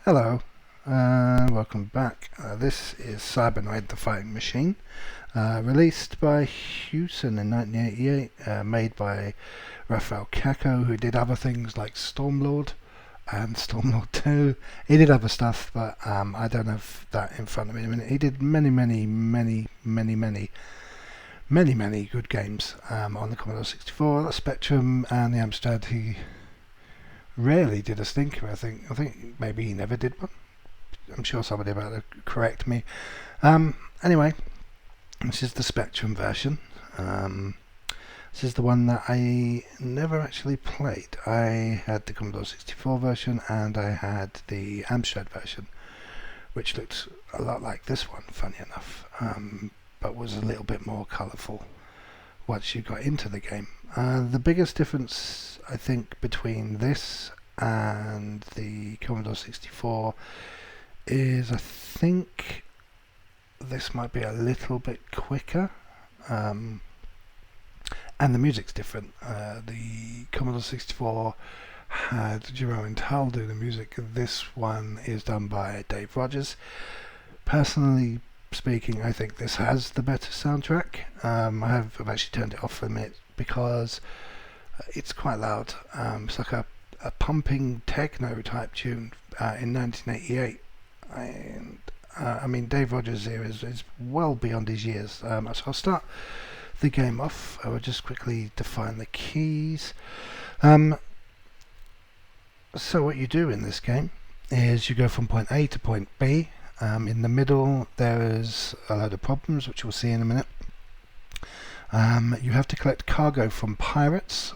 Hello, welcome back. This is Cybernoid the Fighting Machine, released by Hewson in 1988, made by Raphael Kako, who did other things like Stormlord and Stormlord 2. He did other stuff, but I don't have that in front of me. I mean, he did many good games on the Commodore 64, the Spectrum and the Amstrad. He rarely did a stinker. I think maybe he never did one. I'm sure somebody about to correct me. Anyway, this is the Spectrum version. This is the one that I never actually played. I had the Commodore 64 version and I had the Amstrad version, which looked a lot like this one, funny enough, but was a little bit more colourful once you got into the game. The biggest difference, I think, between this and the Commodore 64 is I think this might be a little bit quicker, and the music's different. The Commodore 64 had Jerome Tull do the music. This one is done by Dave Rogers. Personally speaking, I think this has the better soundtrack. I've actually turned it off for a minute because it's quite loud. It's like a pumping techno type tune in 1988, and I mean, Dave Rogers here is well beyond his years. So I'll start the game off. I will just quickly define the keys. So what you do in this game is you go from point A to point B. In the middle there is a load of problems, which we'll see in a minute. You have to collect cargo from pirates.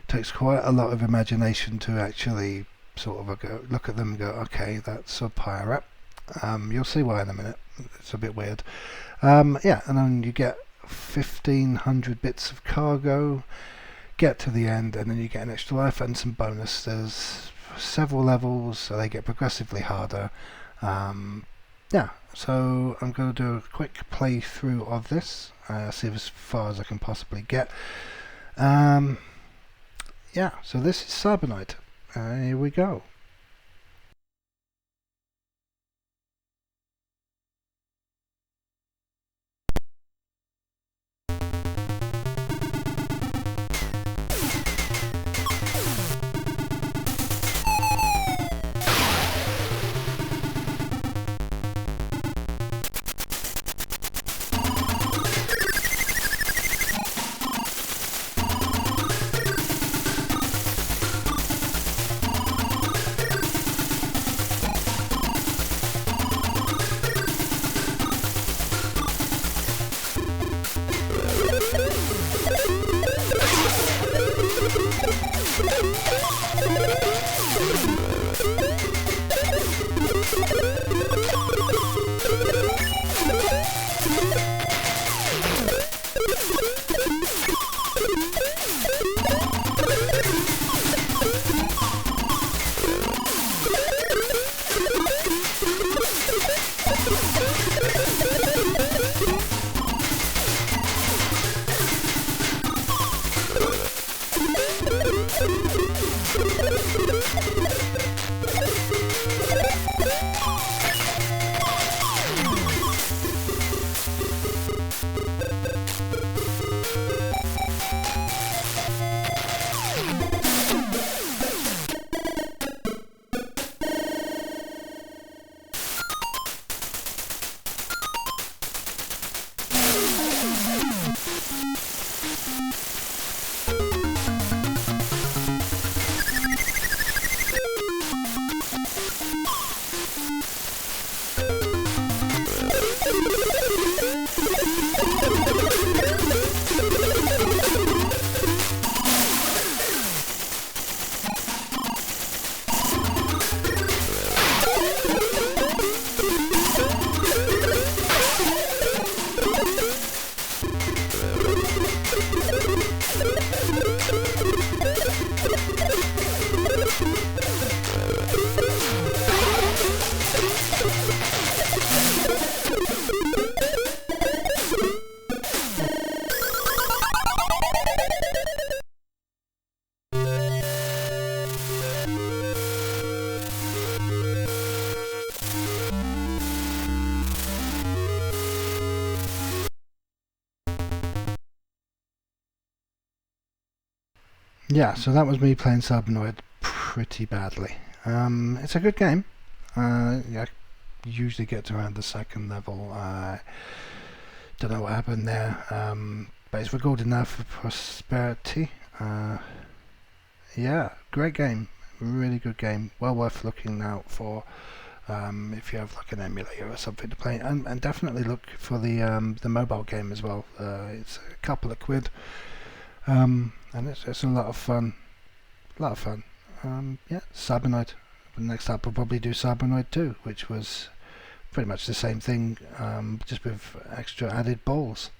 Takes quite a lot of imagination to actually sort of look at them and go, okay, that's a pirate. You'll see why in a minute. It's a bit weird. Yeah, and then you get 1,500 bits of cargo, get to the end, and then you get an extra life and some bonus. There's several levels, so they get progressively harder. Yeah, so I'm going to do a quick playthrough of this, see as far as I can possibly get. Yeah, so this is Cybernoid. Here we go. yeah, so that was me playing Cybernoid pretty badly. It's a good game. Yeah, usually get to around the second level. Don't know what happened there, but it's recorded now for prosperity. Yeah, great game, really good game, well worth looking out for if you have like an emulator or something to play, and definitely look for the mobile game as well. It's a couple of quid, and it's a lot of fun, Yeah, Cybernoid. Next up, we'll probably do Cybernoid 2, which was pretty much the same thing, just with extra added balls.